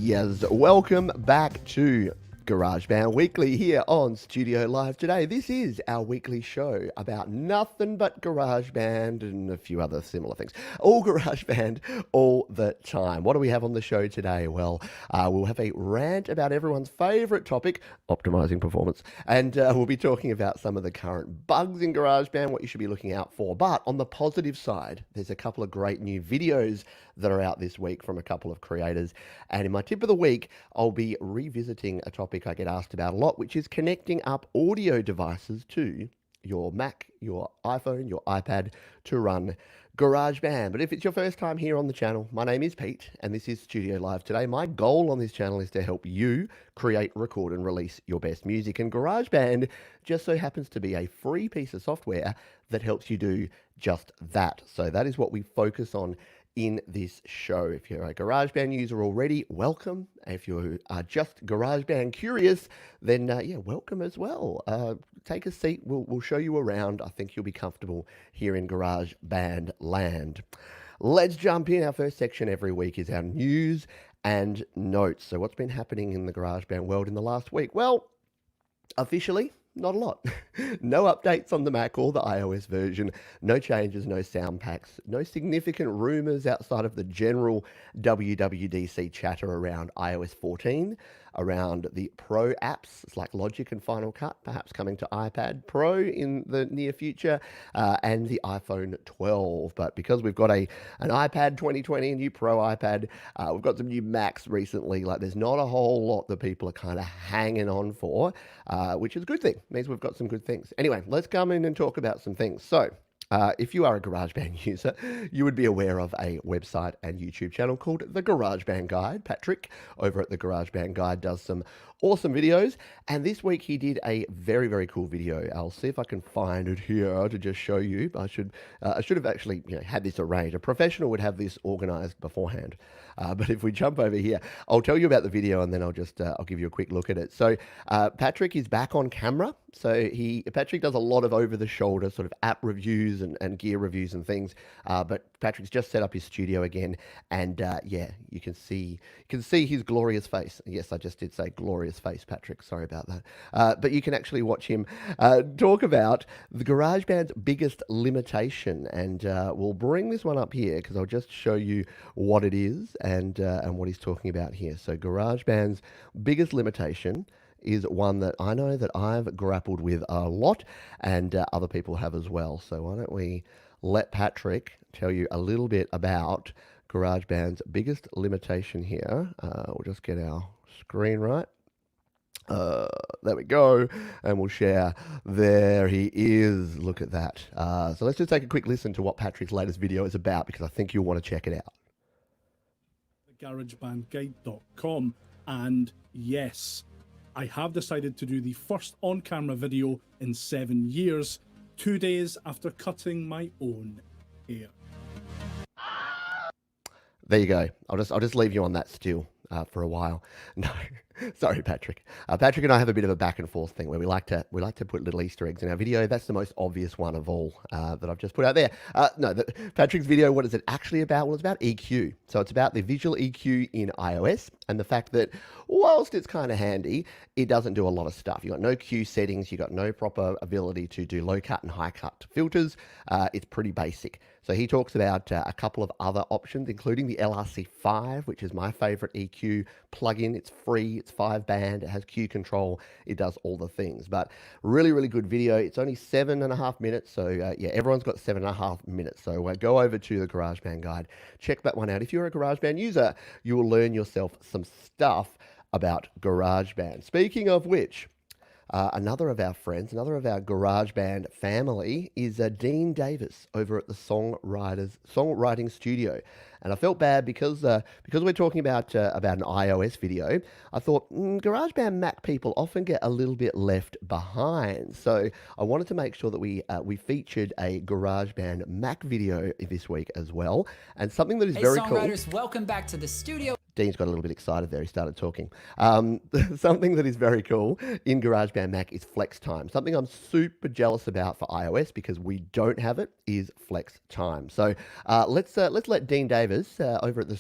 Yes, welcome back to GarageBand Weekly here on Studio Live today. This is our weekly show about nothing but GarageBand and a few other similar things. All GarageBand, all the time. What do we have on the show today? Well, we'll have a rant about everyone's favorite topic, optimizing performance. And we'll be talking about some of the current bugs in GarageBand, what you should be looking out for. But on the positive side, there's a couple of great new videos that are out this week from a couple of creators. And in my tip of the week, I'll be revisiting a topic I get asked about a lot, which is connecting up audio devices to your Mac, your iPhone, your iPad to run GarageBand. But if it's your first time here on the channel, my name is Pete and this is Studio Live today. My goal on this channel is to help you create, record and release your best music. And GarageBand just so happens to be a free piece of software that helps you do just that. So that is what we focus on in this show. If you're a GarageBand user already, welcome. If you are just GarageBand curious, then yeah, welcome as well. Take a seat. We'll show you around. I think you'll be comfortable here in GarageBand land. Let's jump in. Our first section every week is our news and notes. So what's been happening in the GarageBand world in the last week? Well, officially, not a lot. No updates on the Mac or the iOS version, no changes, no sound packs, no significant rumors outside of the general WWDC chatter around iOS 14, around the Pro apps, it's like Logic and Final Cut, perhaps coming to iPad Pro in the near future, and the iPhone 12. But because we've got an iPad 2020, a new Pro iPad, we've got some new Macs recently, like there's not a whole lot that people are kind of hanging on for, which is a good thing. It means we've got some good things. Anyway, let's come in and talk about some things. So, if you are a GarageBand user, you would be aware of a website and YouTube channel called The GarageBand Guide. Patrick over at The GarageBand Guide does some awesome videos, and this week he did a very, very cool video. I'll see if I can find it here to just show you. I should have actually had this arranged. A professional would have this organized beforehand. But if we jump over here, I'll tell you about the video and then I'll give you a quick look at it. So Patrick is back on camera. So Patrick does a lot of over-the-shoulder sort of app reviews and gear reviews and things. But Patrick's just set up his studio again, and yeah, you can see his glorious face. Yes, I just did say glorious face, Patrick. Sorry about that. But you can actually watch him talk about the GarageBand's biggest limitation, and we'll bring this one up here because I'll just show you what it is and what he's talking about here. So GarageBand's biggest limitation is one that I know that I've grappled with a lot, and other people have as well. So why don't we let Patrick tell you a little bit about GarageBand's biggest limitation here. We'll just get our screen right. There we go, and we'll share. There he is. Look at that. So let's just take a quick listen to what Patrick's latest video is about, because I think you'll want to check it out. GarageBandGuide.com, and yes, I have decided to do the first on-camera video in 7 years, 2 days after cutting my own hair. There you go. I'll just leave you on that still for a while. No, sorry, Patrick. Patrick and I have a bit of a back and forth thing where we like to put little Easter eggs in our video. That's the most obvious one of all that I've just put out there. No, Patrick's video, what is it actually about? Well, it's about EQ. So it's about the visual EQ in iOS and the fact that whilst it's kind of handy, it doesn't do a lot of stuff. You've got no Q settings. You've got no proper ability to do low cut and high cut filters. It's pretty basic. So he talks about a couple of other options, including the LRC5, which is my favorite EQ plugin. It's free, it's 5-band, it has Q control, it does all the things. But really, really good video. It's only 7.5 minutes. So yeah, everyone's got 7.5 minutes. So go over to the GarageBand Guide, check that one out. If you're a GarageBand user, you will learn yourself some stuff about GarageBand. Speaking of which, another of our friends, another of our GarageBand family is Dean Davis over at the Songwriting Studio. And I felt bad because we're talking about an iOS video. I thought GarageBand Mac people often get a little bit left behind. So I wanted to make sure that we featured a GarageBand Mac video this week as well. And something that is very cool. Hey songwriters, welcome back to the studio. Dean's got a little bit excited there. He started talking. Something that is very cool in GarageBand Mac is flex time. Something I'm super jealous about for iOS because we don't have it is flex time. So let's let Dean Davis over at the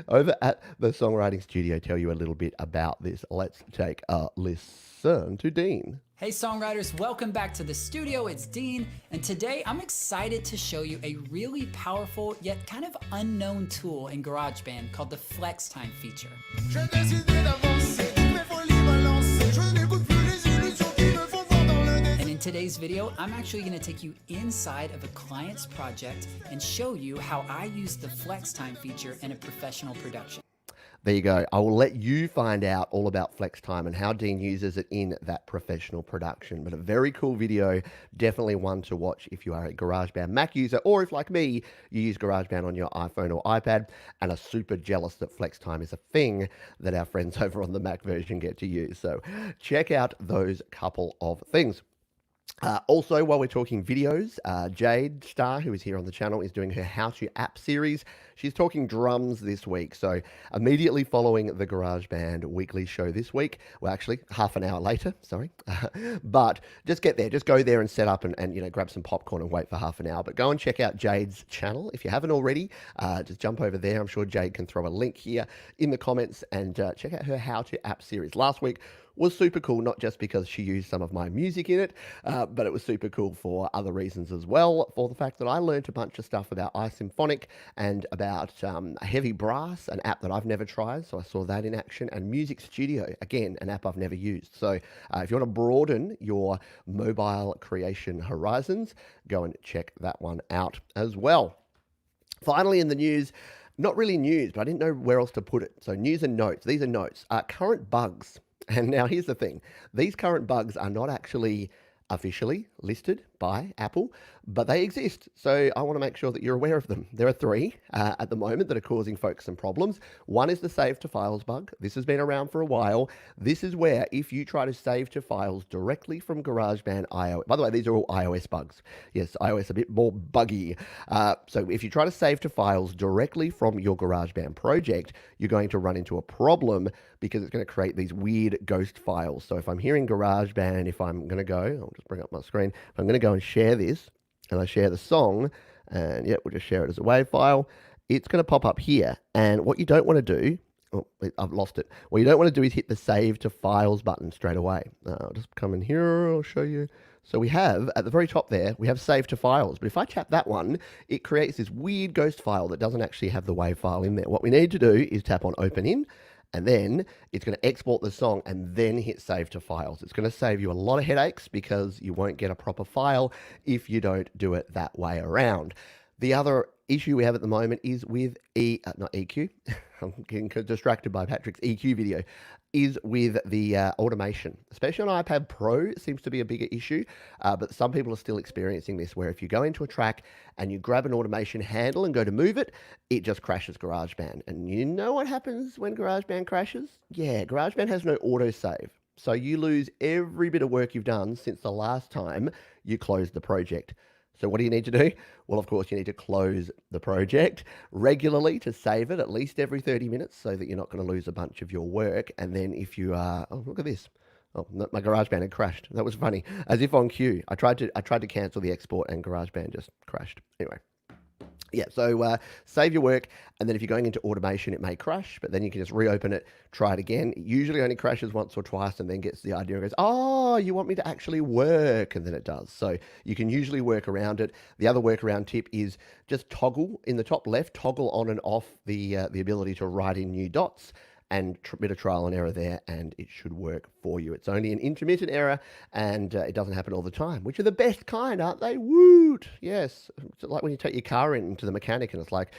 over at the Songwriting Studio tell you a little bit about this. Let's take a listen to Dean. Hey songwriters, welcome back to the studio. It's Dean, and today I'm excited to show you a really powerful yet kind of unknown tool in GarageBand called the Flex Time feature. And in today's video, I'm actually going to take you inside of a client's project and show you how I use the Flex Time feature in a professional production. There you go. I will let you find out all about Flex Time and how Dean uses it in that professional production. But a very cool video, definitely one to watch if you are a GarageBand Mac user, or if, like me, you use GarageBand on your iPhone or iPad and are super jealous that Flex Time is a thing that our friends over on the Mac version get to use. So check out those couple of things. Also, while we're talking videos, Jade Star, who is here on the channel, is doing her How To App series. She's talking drums this week. So immediately following the GarageBand Weekly show this week, well, actually half an hour later, sorry. But just get there, just go there and set up and you know, grab some popcorn and wait for half an hour. But go and check out Jade's channel. If you haven't already, just jump over there. I'm sure Jade can throw a link here in the comments and check out her How To App series. Last week was super cool, not just because she used some of my music in it, but it was super cool for other reasons as well, for the fact that I learned a bunch of stuff about iSymphonic and about Heavy Brass, an app that I've never tried, so I saw that in action, and Music Studio, again, an app I've never used. So if you want to broaden your mobile creation horizons, go and check that one out as well. Finally, in the news, not really news, but I didn't know where else to put it. So news and notes. These are notes. Current bugs. And now here's the thing. These current bugs are not actually officially listed by Apple, but they exist. So I want to make sure that you're aware of them. There are three at the moment that are causing folks some problems. One is the save to files bug. This has been around for a while. This is where if you try to save to files directly from GarageBand iOS, by the way, these are all iOS bugs. Yes, iOS a bit more buggy. So if you try to save to files directly from your GarageBand project, you're going to run into a problem because it's going to create these weird ghost files. So if I'm here in GarageBand, if I'm going to go, I'll just bring up my screen. If I'm going to go and share this, and I share the song, and yeah, we'll just share it as a WAV file, it's going to pop up here. And what you don't want to do, oh, I've lost it. What you don't want to do is hit the Save to Files button straight away. I'll just come in here, I'll show you. So we have, at the very top there, we have Save to Files. But if I tap that one, it creates this weird ghost file that doesn't actually have the WAV file in there. What we need to do is tap on Open In, and then it's going to export the song and then hit Save to Files. It's going to save you a lot of headaches because you won't get a proper file if you don't do it that way around. The other issue we have at the moment is with not EQ, I'm getting distracted by Patrick's EQ video, is with the automation. Especially on iPad Pro, it seems to be a bigger issue, but some people are still experiencing this, where if you go into a track and you grab an automation handle and go to move it, it just crashes GarageBand. And you know what happens when GarageBand crashes? Yeah, GarageBand has no autosave. So you lose every bit of work you've done since the last time you closed the project. So what do you need to do? Well, of course, you need to close the project regularly to save it at least every 30 minutes so that you're not going to lose a bunch of your work. And then if you are, oh, look at this. Oh, no, my GarageBand had crashed. That was funny. As if on cue. I tried to cancel the export and GarageBand just crashed. Anyway. Yeah, so save your work, and then if you're going into automation, it may crash, but then you can just reopen it, try it again. It usually only crashes once or twice and then gets the idea and goes, oh, you want me to actually work, and then it does. So you can usually work around it. The other workaround tip is just toggle in the top left, toggle on and off the ability to write in new dots, and a bit of trial and error there, and it should work for you. It's only an intermittent error, and it doesn't happen all the time, which are the best kind, aren't they? Woot! Yes. It's like when you take your car into the mechanic, and it's like,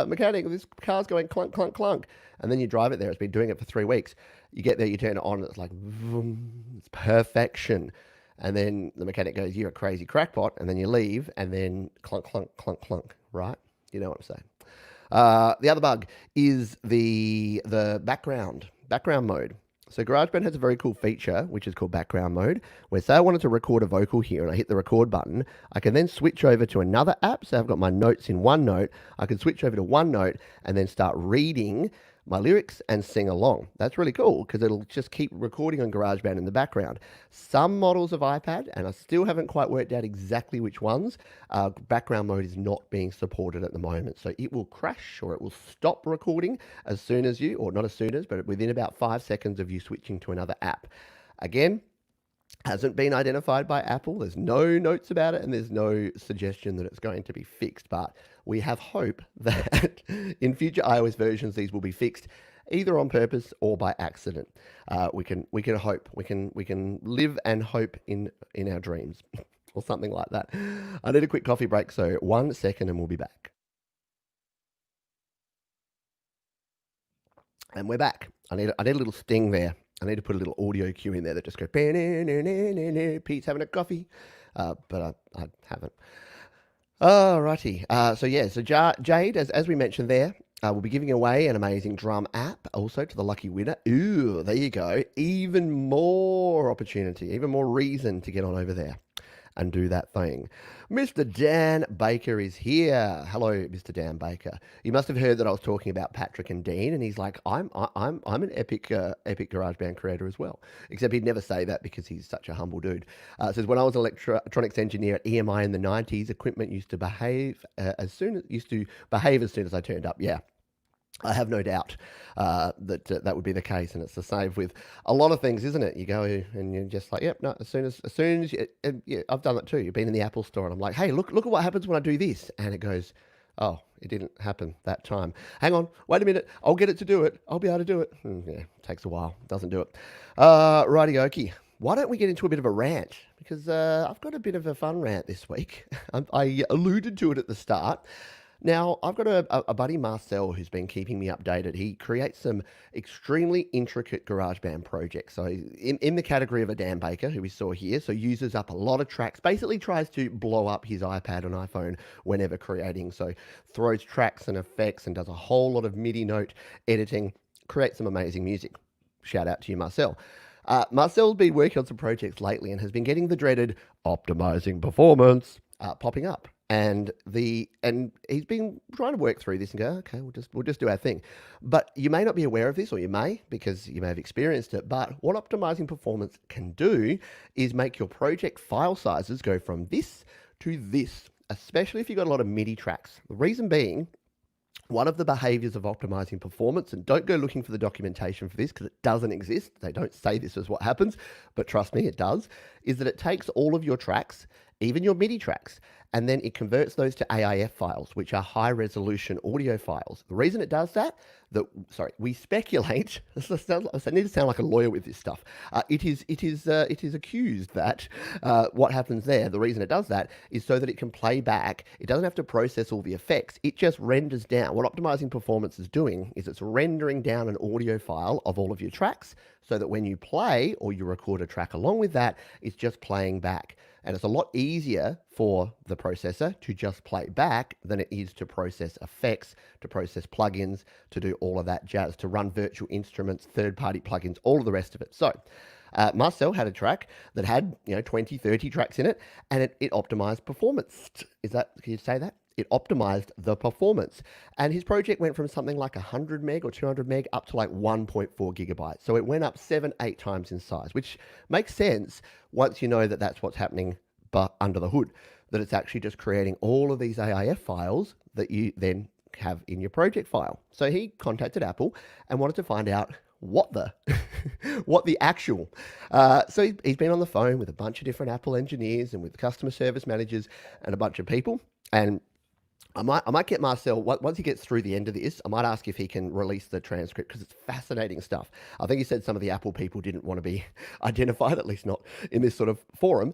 mechanic, this car's going clunk, clunk, clunk. And then you drive it there. It's been doing it for 3 weeks. You get there, you turn it on, and it's like, vroom, it's perfection. And then the mechanic goes, you're a crazy crackpot, and then you leave, and then clunk, clunk, clunk, clunk, right? You know what I'm saying. The other bug is the background mode. So GarageBand has a very cool feature, which is called background mode, where say I wanted to record a vocal here and I hit the record button, I can then switch over to another app. So I've got my notes in OneNote. I can switch over to OneNote and then start reading my lyrics and sing along. That's really cool because it'll just keep recording on GarageBand in the background. Some models of iPad, and I still haven't quite worked out exactly which ones, background mode is not being supported at the moment. So it will crash or it will stop recording as soon as you, or not as soon as, but within about 5 seconds of you switching to another app. Again, hasn't been identified by Apple. There's no notes about it and there's no suggestion that it's going to be fixed. But we have hope that in future iOS versions, these will be fixed either on purpose or by accident. We can hope. We can live and hope in our dreams or something like that. I need a quick coffee break, so 1 second and we'll be back. And we're back. I need a little sting there. I need to put a little audio cue in there that just goes, Pete's having a coffee, but I haven't. Alrighty. So Jade, as we mentioned there, we'll be giving away an amazing drum app also to the lucky winner. Ooh, there you go. Even more opportunity, even more reason to get on over there and do that thing. Mr. Dan Baker is here. Hello, Mr. Dan Baker. You must have heard that I was talking about Patrick and Dean, and he's like, I'm an epic GarageBand creator as well. Except he'd never say that because he's such a humble dude. Says when I was an electronics engineer at EMI in the 90s, equipment used to behave as soon as I turned up. Yeah. I have no doubt that would be the case, and it's the same with a lot of things, isn't it? You go and you're just like, yep, no. As soon as you, yeah, I've done that too. You've been in the Apple Store, and I'm like, hey, look at what happens when I do this, and it goes, oh, it didn't happen that time. Hang on, wait a minute. I'll get it to do it. I'll be able to do it. Yeah, takes a while. Doesn't do it. Righty-okey. Why don't we get into a bit of a rant? Because I've got a bit of a fun rant this week. I alluded to it at the start. Now, I've got a buddy, Marcel, who's been keeping me updated. He creates some extremely intricate GarageBand projects. So in the category of a Dan Baker, who we saw here, so uses up a lot of tracks, basically tries to blow up his iPad and iPhone whenever creating. So throws tracks and effects and does a whole lot of MIDI note editing, creates some amazing music. Shout out to you, Marcel. Marcel's been working on some projects lately and has been getting the dreaded optimizing performance popping up. And he's been trying to work through this and go, okay, we'll just do our thing. But you may not be aware of this, or you may, because you may have experienced it. But what optimizing performance can do is make your project file sizes go from this to this, especially if you've got a lot of MIDI tracks. The reason being, one of the behaviors of optimizing performance, and don't go looking for the documentation for this because it doesn't exist. They don't say this is what happens, but trust me, it does, is that it takes all of your tracks, even your MIDI tracks, and then it converts those to AIF files, which are high resolution audio files. The reason it does that, we speculate, I need to sound like a lawyer with this stuff. It is accused that what happens there, the reason it does that is so that it can play back. It doesn't have to process all the effects. It just renders down. What optimizing performance is doing is it's rendering down an audio file of all of your tracks so that when you play or you record a track along with that, it's just playing back. And it's a lot easier for the processor to just play back than it is to process effects, to process plugins, to do all of that jazz, to run virtual instruments, third-party plugins, all of the rest of it. So Marcel had a track that had 20, 30 tracks in it, and it optimized performance. Can you say that? It optimized the performance. And his project went from something like 100 meg or 200 meg up to like 1.4 gigabytes. So it went up 7-8 times in size, which makes sense once you know that that's what's happening under the hood, that it's actually just creating all of these AIF files that you then have in your project file. So he contacted Apple and wanted to find out what the actual. So he's been on the phone with a bunch of different Apple engineers and with customer service managers and a bunch of people. And I might get Marcel, once he gets through the end of this, I might ask if he can release the transcript because it's fascinating stuff. I think he said some of the Apple people didn't want to be identified, at least not in this sort of forum.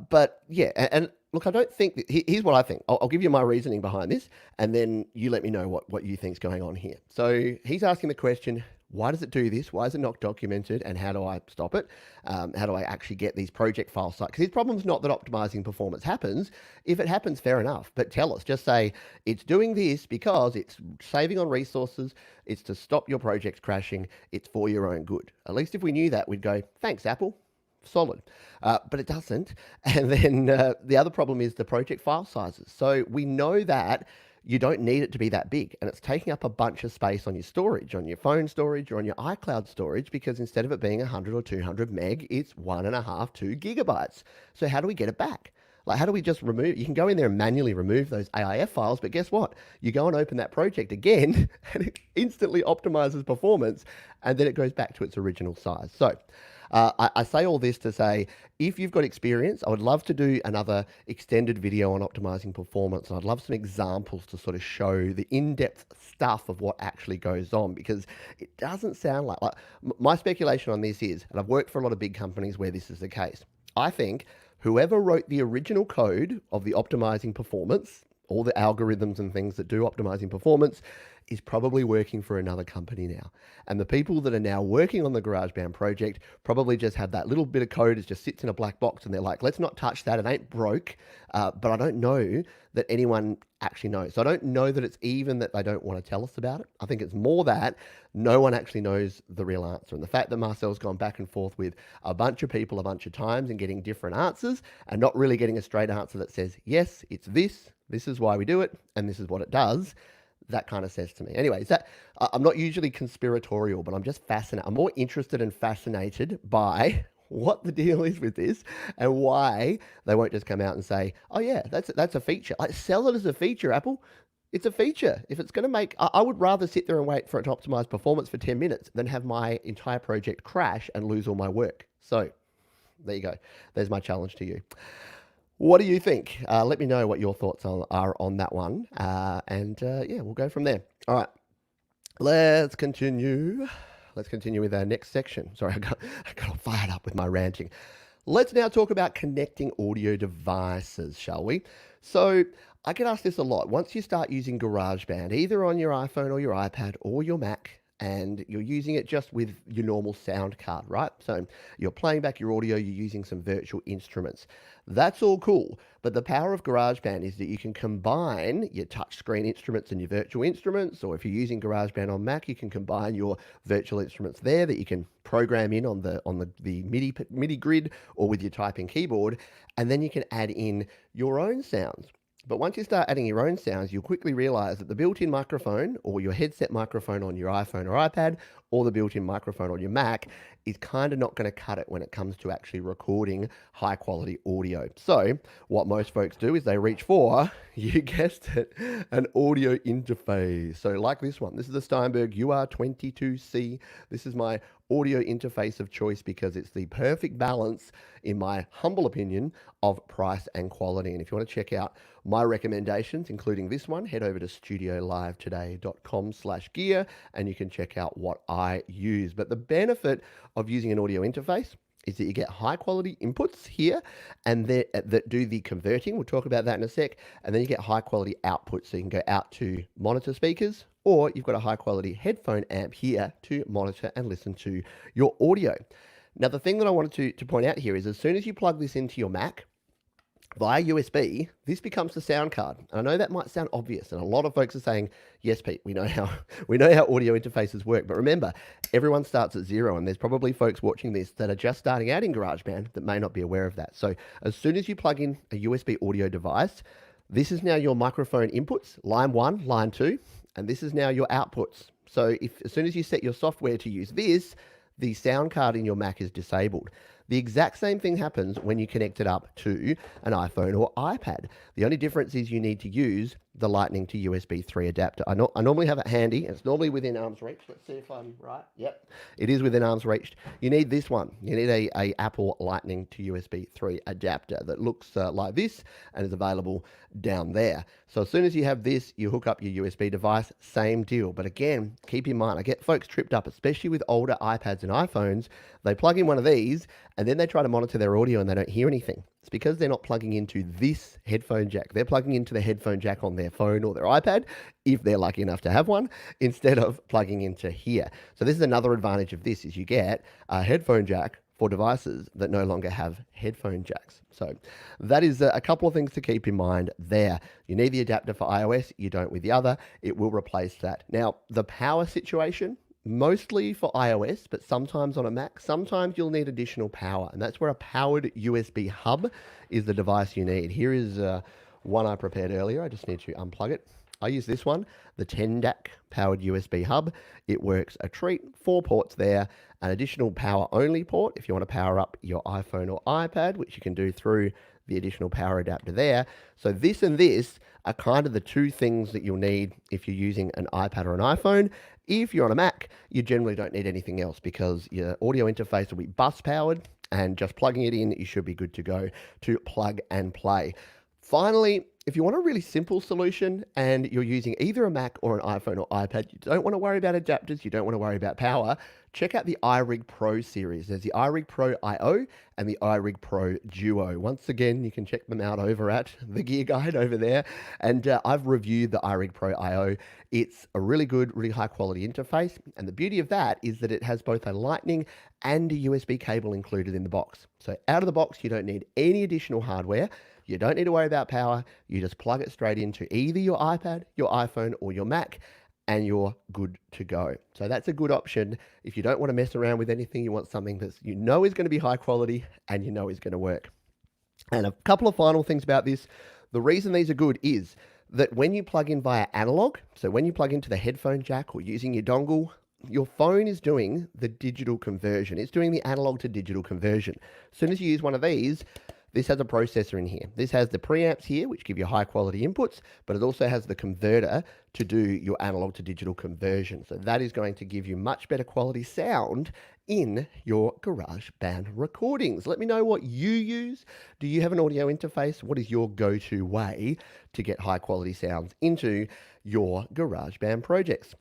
But yeah, and look, I don't think, here's what I think. I'll give you my reasoning behind this, and then you let me know what you think's going on here. So he's asking the question, why does it do this? Why is it not documented? And how do I stop it? How do I actually get these project file sites? Because his problem's not that optimizing performance happens. If it happens, fair enough. But tell us, just say, it's doing this because it's saving on resources. It's to stop your project crashing. It's for your own good. At least if we knew that, we'd go, thanks, Apple. Solid. But it doesn't. And then the other problem is the project file sizes. So we know that you don't need it to be that big, and it's taking up a bunch of space on your storage, on your phone storage or on your iCloud storage, because instead of it being 100 or 200 meg, it's 1.5, 2 gigabytes. So how do we get it back? Like, how do we just remove? You can go in there and manually remove those AIF files, but guess what? You go and open that project again, and it instantly optimizes performance, and then it goes back to its original size. So I say all this to say, if you've got experience, I would love to do another extended video on optimizing performance. And I'd love some examples to sort of show the in-depth stuff of what actually goes on, because it doesn't sound like my speculation on this is, and I've worked for a lot of big companies where this is the case. I think whoever wrote the original code of the optimizing performance, all the algorithms and things that do optimizing performance, is probably working for another company now. And the people that are now working on the GarageBand project probably just have that little bit of code that just sits in a black box, and they're like, let's not touch that, it ain't broke. But I don't know that anyone actually knows. So I don't know that it's even that they don't want to tell us about it. I think it's more that no one actually knows the real answer. And the fact that Marcel's gone back and forth with a bunch of people a bunch of times and getting different answers and not really getting a straight answer that says, yes, it's this is why we do it, and this is what it does, that kind of says to me. Anyways, I'm not usually conspiratorial, but I'm just fascinated. I'm more interested and fascinated by what the deal is with this and why they won't just come out and say, oh yeah, that's a feature. Like, sell it as a feature, Apple. It's a feature. If it's going to make, I would rather sit there and wait for it to optimize performance for 10 minutes than have my entire project crash and lose all my work. So there you go. There's my challenge to you. What do you think? Let me know what your thoughts are on that one. Yeah, we'll go from there. All right, let's continue. Let's continue with our next section. Sorry, I got all fired up with my ranting. Let's now talk about connecting audio devices, shall we? So I get asked this a lot. Once you start using GarageBand, either on your iPhone or your iPad or your Mac, and you're using it just with your normal sound card, right? So you're playing back your audio, you're using some virtual instruments. That's all cool, but the power of GarageBand is that you can combine your touchscreen instruments and your virtual instruments, or if you're using GarageBand on Mac, you can combine your virtual instruments there that you can program in on the MIDI grid or with your typing keyboard, and then you can add in your own sounds. But once you start adding your own sounds, you'll quickly realize that the built-in microphone or your headset microphone on your iPhone or iPad or the built-in microphone on your Mac is kind of not going to cut it when it comes to actually recording high-quality audio. So what most folks do is they reach for, you guessed it, an audio interface. So like this one. This is the Steinberg UR22C. This is my audio interface of choice because it's the perfect balance, in my humble opinion, of price and quality. And if you want to check out my recommendations, including this one, head over to studiolivetoday.com/gear and you can check out what I use. But the benefit of using an audio interface is that you get high quality inputs here and that do the converting. We'll talk about that in a sec. And then you get high quality outputs. So you can go out to monitor speakers, or you've got a high quality headphone amp here to monitor and listen to your audio. Now, the thing that I wanted to point out here is as soon as you plug this into your Mac via USB, this becomes the sound card. And I know that might sound obvious, and a lot of folks are saying, yes, Pete, we know how audio interfaces work. But remember, everyone starts at zero, and there's probably folks watching this that are just starting out in GarageBand that may not be aware of that. So as soon as you plug in a USB audio device, this is now your microphone inputs, line 1, line 2, and this is now your outputs. So as soon as you set your software to use this, the sound card in your Mac is disabled. The exact same thing happens when you connect it up to an iPhone or iPad. The only difference is you need to use the Lightning to USB 3 adapter. I normally have it handy. It's normally within arm's reach. Let's see if I'm right. Yep, it is within arm's reach. You need this one. You need a Apple Lightning to USB 3 adapter that looks like this and is available down there. So as soon as you have this, you hook up your USB device, same deal. But again, keep in mind, I get folks tripped up, especially with older iPads and iPhones. They plug in one of these and then they try to monitor their audio and they don't hear anything. It's because they're not plugging into this headphone jack. They're plugging into the headphone jack on their phone or their iPad, if they're lucky enough to have one, instead of plugging into here. So this is another advantage of this, is you get a headphone jack for devices that no longer have headphone jacks. So that is a couple of things to keep in mind there. You need the adapter for iOS, you don't with the other. It will replace that. Now, the power situation, mostly for iOS, but sometimes on a Mac, sometimes you'll need additional power. And that's where a powered USB hub is the device you need. Here is one I prepared earlier. I just need to unplug it. I use this one, the 10DAC powered USB hub. It works a treat, 4 ports there, an additional power only port if you want to power up your iPhone or iPad, which you can do through the additional power adapter there. So this and this are kind of the 2 things that you'll need if you're using an iPad or an iPhone. If you're on a Mac, you generally don't need anything else because your audio interface will be bus powered, and just plugging it in, you should be good to go to plug and play. Finally, if you want a really simple solution and you're using either a Mac or an iPhone or iPad, you don't want to worry about adapters, you don't want to worry about power, check out the iRig Pro series. There's the iRig Pro IO and the iRig Pro Duo. Once again, you can check them out over at the Gear Guide over there. And I've reviewed the iRig Pro IO. It's a really good, really high quality interface. And the beauty of that is that it has both a Lightning and a USB cable included in the box. So out of the box, you don't need any additional hardware. You don't need to worry about power. You just plug it straight into either your iPad, your iPhone, or your Mac, and you're good to go. So that's a good option if you don't want to mess around with anything. You want something that you know is going to be high quality and you know is going to work. And a couple of final things about this. The reason these are good is that when you plug in via analog, so when you plug into the headphone jack or using your dongle, your phone is doing the digital conversion. It's doing the analog to digital conversion. As soon as you use one of these, this has a processor in here. This has the preamps here, which give you high quality inputs, but it also has the converter to do your analog to digital conversion. So that is going to give you much better quality sound in your GarageBand recordings. Let me know what you use. Do you have an audio interface? What is your go-to way to get high quality sounds into your GarageBand projects?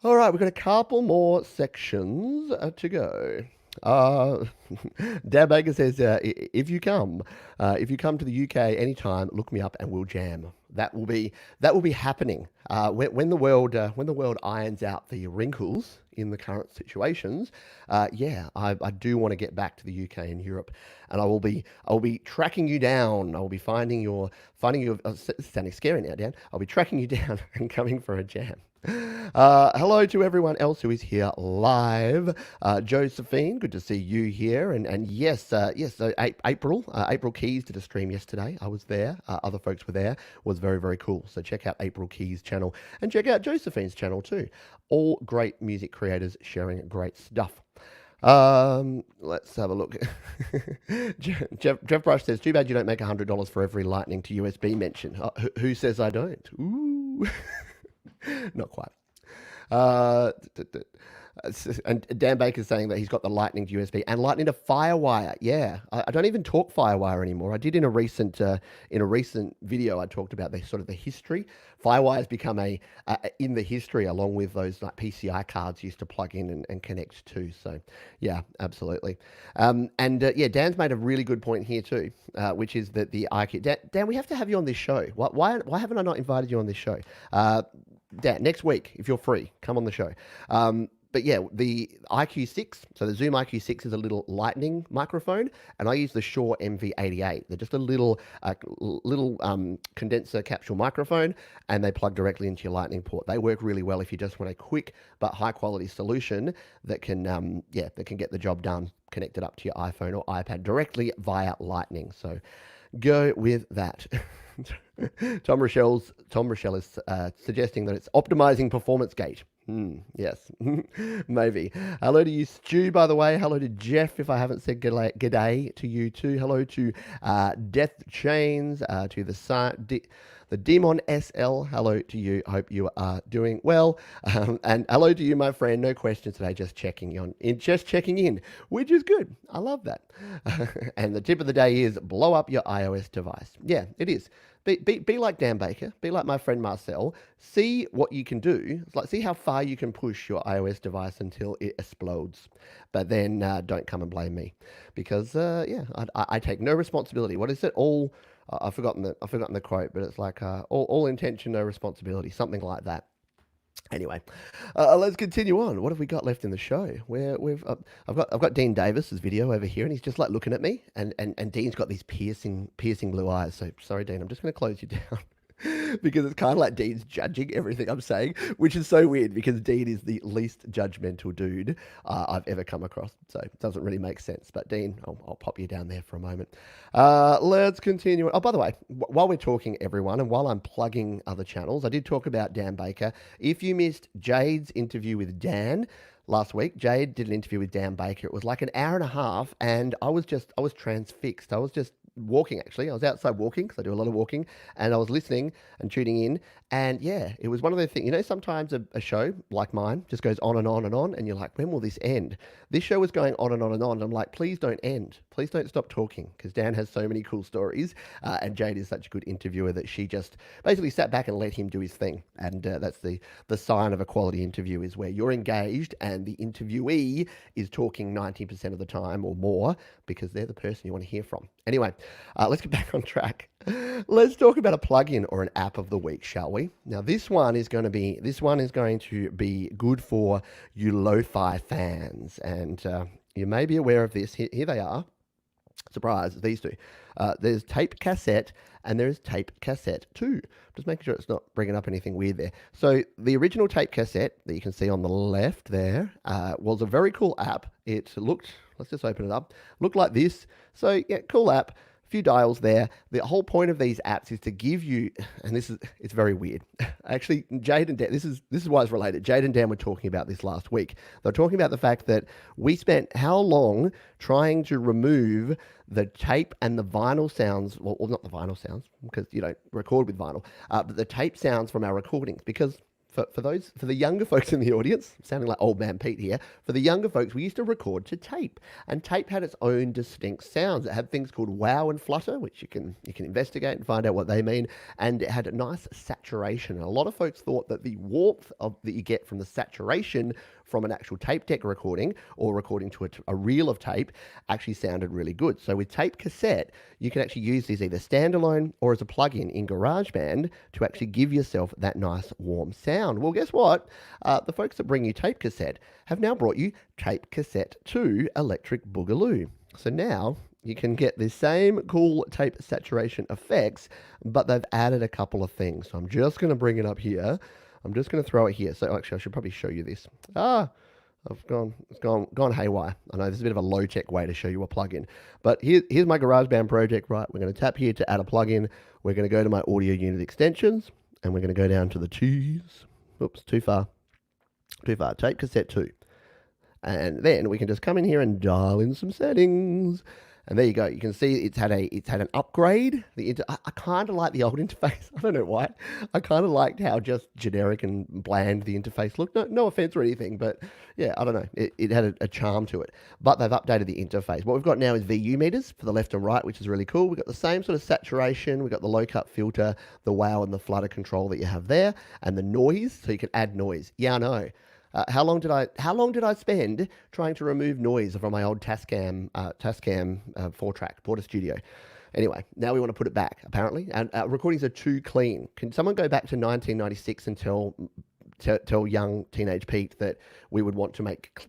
All right, we've got a couple more sections to go. Dan Baker says, if you come to the UK anytime, look me up and we'll jam. That will be happening when the world irons out the wrinkles in the current situations. I do want to get back to the UK and Europe, and I will be tracking you down. I will be finding you. It's sounding scary now, Dan. I'll be tracking you down and coming for a jam. Hello to everyone else who is here live. Josephine, good to see you here. And yes, so April Keys did a stream yesterday. I was there. Other folks were there. It was very, very cool. So check out April Keys' channel and check out Josephine's channel too. All great music creators sharing great stuff. Let's have a look. Jeff Brush says, too bad you don't make $100 for every Lightning to USB mention. Who says I don't? Ooh. Not quite. And Dan Baker's saying that he's got the Lightning to USB and Lightning to FireWire. Yeah, I don't even talk FireWire anymore. I did in a recent video. I talked about the history. FireWire has become in the history along with those like PCI cards used to plug in and connect to. So yeah, absolutely. Dan's made a really good point here too, which is that the IQ. Dan, we have to have you on this show. Why haven't I not invited you on this show? Dan, next week, if you're free, come on the show. But yeah, the IQ6, so the Zoom IQ6 is a little Lightning microphone, and I use the Shure MV88. They're just a little condenser capsule microphone, and they plug directly into your Lightning port. They work really well if you just want a quick but high quality solution that can get the job done, connected up to your iPhone or iPad directly via Lightning. So go with that. Tom Rochelle is suggesting that it's optimizing performance gate. Yes, maybe. Hello to you, Stu, by the way. Hello to Jeff, if I haven't said g'day to you too. Hello to Death Chains, to the Demon SL. Hello to you. Hope you are doing well. And hello to you, my friend. No questions today, just checking in, which is good. I love that. And the tip of the day is blow up your iOS device. Yeah, it is. Be like Dan Baker, be like my friend Marcel, see what you can do, see how far you can push your iOS device until it explodes. But then don't come and blame me, because I take no responsibility. What is it? I've forgotten the quote, but it's like all intention, no responsibility, something like that. Anyway, let's continue on. What have we got left in the show? I've got Dean Davis's video over here, and he's just like looking at me, and Dean's got these piercing blue eyes. So sorry, Dean, I'm just going to close you down. because it's kind of like Dean's judging everything I'm saying, which is so weird because Dean is the least judgmental dude I've ever come across. So it doesn't really make sense. But Dean, I'll pop you down there for a moment. Let's continue. Oh, by the way, while we're talking, everyone, and while I'm plugging other channels, I did talk about Dan Baker. If you missed Jade's interview with Dan last week, Jade did an interview with Dan Baker. It was like an hour and a half, and I was transfixed. I was just walking, actually. I was outside walking because I do a lot of walking, and I was listening and tuning in. And yeah, it was one of those things, sometimes a show like mine just goes on and on and on, and you're like, when will this end? This show was going on and on and on. And I'm like, please don't end. Please don't stop talking, because Dan has so many cool stories. And Jade is such a good interviewer that she just basically sat back and let him do his thing. And that's the sign of a quality interview, is where you're engaged and the interviewee is talking 90% of the time or more, because they're the person you want to hear from. Anyway, let's get back on track. Let's talk about a plugin or an app of the week, shall we? Now, this one is going to be good for you lo-fi fans, and you may be aware of this. Here they are. Surprise, these two. There's Tape Cassette and there's Tape Cassette 2. Just making sure it's not bringing up anything weird there. So the original Tape Cassette that you can see on the left there was a very cool app. It looked, let's just open it up, looked like this. So yeah, cool app. Few dials there. The whole point of these apps is to give you, and it's very weird. Actually, Jade and Dan, this is why it's related. Jade and Dan were talking about this last week. They were talking about the fact that we spent how long trying to remove the tape and the vinyl sounds, well, not the vinyl sounds, because you don't record with vinyl, but the tape sounds from our recordings, because for the younger folks in the audience, sounding like old man Pete here, for the younger folks, we used to record to tape, and tape had its own distinct sounds. It had things called wow and flutter, which you can investigate and find out what they mean, and it had a nice saturation. And a lot of folks thought that the warmth that you get from the saturation from an actual tape deck recording or recording to a reel of tape actually sounded really good. So with Tape Cassette, you can actually use these either standalone or as a plugin in GarageBand to actually give yourself that nice warm sound. Well, guess what? The folks that bring you Tape Cassette have now brought you Tape Cassette 2 Electric Boogaloo. So now you can get the same cool tape saturation effects, but they've added a couple of things. So I'm just going to bring it up here. I'm just going to throw it here. So actually, I should probably show you this. It's gone haywire. I know this is a bit of a low-tech way to show you a plugin. But here's my GarageBand project, right? We're going to tap here to add a plugin. We're going to go to my audio unit extensions, and we're going to go down to the T's. Oops, too far. Tape Cassette 2. And then we can just come in here and dial in some settings. And there you go. You can see it's had an upgrade. I kind of like the old interface. I don't know why. I kind of liked how just generic and bland the interface looked. No offense or anything, but yeah, I don't know. It had a charm to it. But they've updated the interface. What we've got now is VU meters for the left and right, which is really cool. We've got the same sort of saturation. We've got the low cut filter, the wow and the flutter control that you have there, and the noise, so you can add noise. Yeah, I know. How long did I spend trying to remove noise from my old Tascam 4-track Porta Studio? Anyway, now we want to put it back, apparently. And recordings are too clean. Can someone go back to 1996 and tell young teenage Pete that we would want to make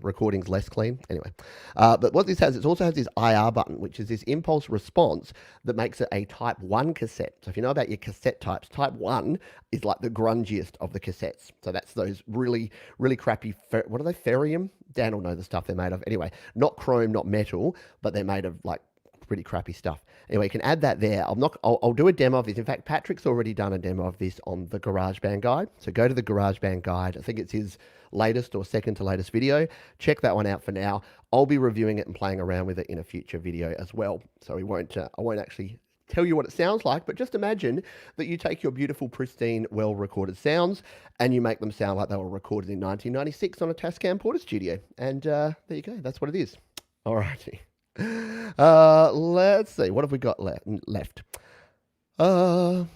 recordings less clean? Anyway, but what this has, it also has this IR button, which is this impulse response that makes it a Type 1 cassette. So if you know about your cassette types, Type 1 is like the grungiest of the cassettes. So that's those really, really crappy, what are they, ferrium? Dan will know the stuff they're made of. Anyway, not chrome, not metal, but they're made of like pretty crappy stuff. Anyway, you can add that there. I'll do a demo of this. In fact, Patrick's already done a demo of this on the GarageBand guide. So go to the GarageBand guide. I think it's his latest or second to latest video. Check that one out for now. I'll be reviewing it and playing around with it in a future video as well. So I won't actually tell you what it sounds like, but just imagine that you take your beautiful, pristine, well-recorded sounds and you make them sound like they were recorded in 1996 on a Tascam Porta Studio. And there you go. That's what it is. All righty. Let's see. What have we got left? I'll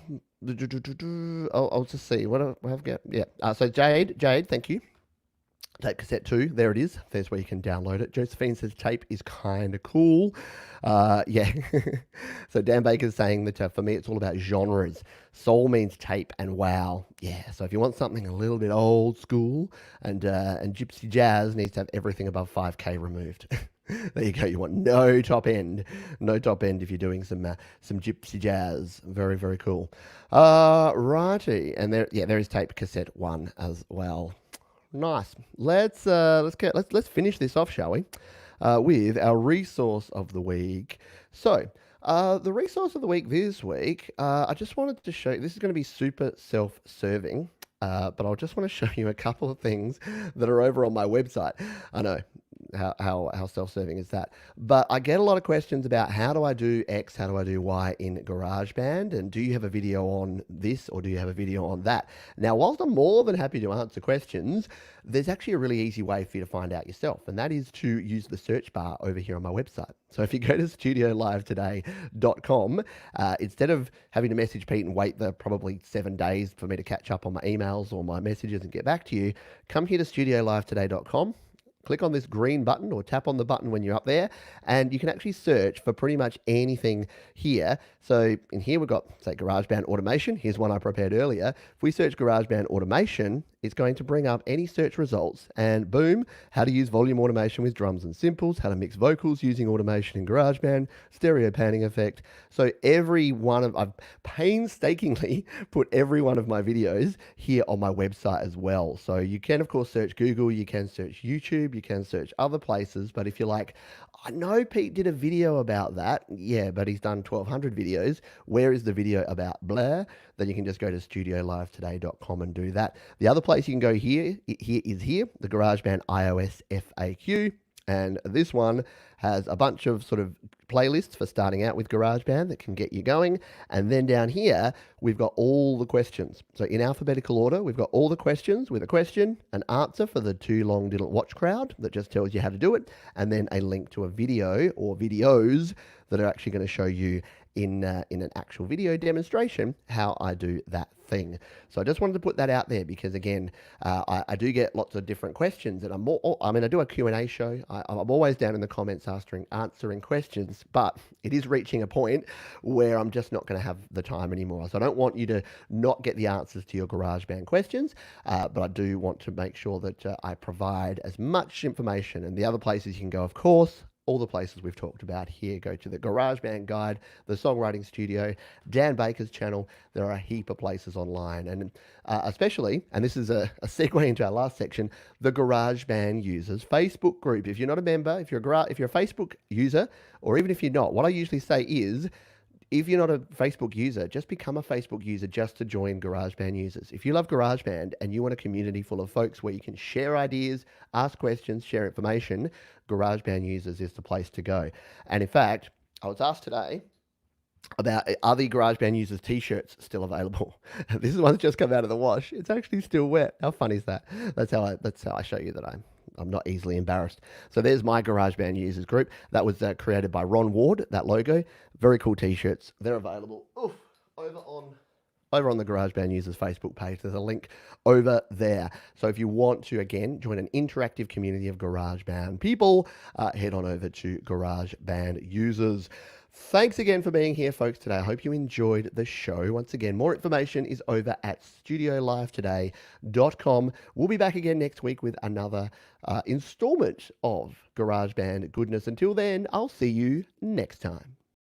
just see. What have got? Yeah. So Jade, thank you. Tape Cassette 2, there it is. There's where you can download it. Josephine says tape is kind of cool. Yeah. So Dan Baker's saying that for me it's all about genres. Soul means tape and wow. Yeah. So if you want something a little bit old school and gypsy jazz needs to have everything above 5K removed. There you go. You want no top end. No top end if you're doing some gypsy jazz. Very, very cool. Righty. And there is tape cassette 1 as well. Nice. Let's finish this off, shall we? With our resource of the week. So, the resource of the week this week, I just wanted to show you, this is going to be super self-serving, but I just want to show you a couple of things that are over on my website. I know, how self-serving is that? But I get a lot of questions about how do I do X, how do I do Y in GarageBand, and do you have a video on this or do you have a video on that? Now, whilst I'm more than happy to answer questions, there's actually a really easy way for you to find out yourself, and that is to use the search bar over here on my website. So if you go to studiolivetoday.com, instead of having to message Pete and wait the probably 7 days for me to catch up on my emails or my messages and get back to you, come here to studiolivetoday.com. Click on this green button or tap on the button when you're up there, and you can actually search for pretty much anything here. So in here we've got, say, GarageBand Automation. Here's one I prepared earlier. If we search GarageBand Automation, it's going to bring up any search results, and boom, how to use volume automation with drums and simples, how to mix vocals using automation in GarageBand, stereo panning effect. So I've painstakingly put every one of my videos here on my website as well. So you can, of course, search Google, you can search YouTube, you can search other places, but if you're like, I know Pete did a video about that. Yeah, but he's done 1,200 videos. Where is the video about blah? Then you can just go to studiolivetoday.com and do that. The other place you can go here, the GarageBand iOS FAQ. And this one has a bunch of sort of playlists for starting out with GarageBand that can get you going. And then down here, we've got all the questions. So in alphabetical order, we've got all the questions with a question, an answer for the too long didn't watch crowd that just tells you how to do it, and then a link to a video or videos that are actually going to show you in an actual video demonstration how I do that thing. So I just wanted to put that out there because, again, I do get lots of different questions, and I do a Q&A show. I'm always down in the comments answering questions, but it is reaching a point where I'm just not going to have the time anymore. So I don't want you to not get the answers to your GarageBand questions, but I do want to make sure that I provide as much information. And the other places you can go, of course, all the places we've talked about here. Go to the GarageBand Guide, the Songwriting Studio, Dan Baker's channel. There are a heap of places online, and especially, and this is a segue into our last section, the GarageBand Users Facebook group. If you're not a member, if you're a Facebook user, or even if you're not, what I usually say is, if you're not a Facebook user, just become a Facebook user just to join GarageBand Users. If you love GarageBand and you want a community full of folks where you can share ideas, ask questions, share information, GarageBand Users is the place to go. And in fact, I was asked today about, are the GarageBand Users t-shirts still available? This is one that's just come out of the wash. It's actually still wet. How fun is that? That's how I show you that I'm not easily embarrassed. So there's my GarageBand Users group. That was created by Ron Ward, that logo. Very cool t-shirts. They're available over on the GarageBand Users Facebook page. There's a link over there. So if you want to, again, join an interactive community of GarageBand people, head on over to GarageBand Users. Thanks again for being here, folks, today. I hope you enjoyed the show. Once again, more information is over at studiolivetoday.com. We'll be back again next week with another installment of GarageBand goodness. Until then, I'll see you next time.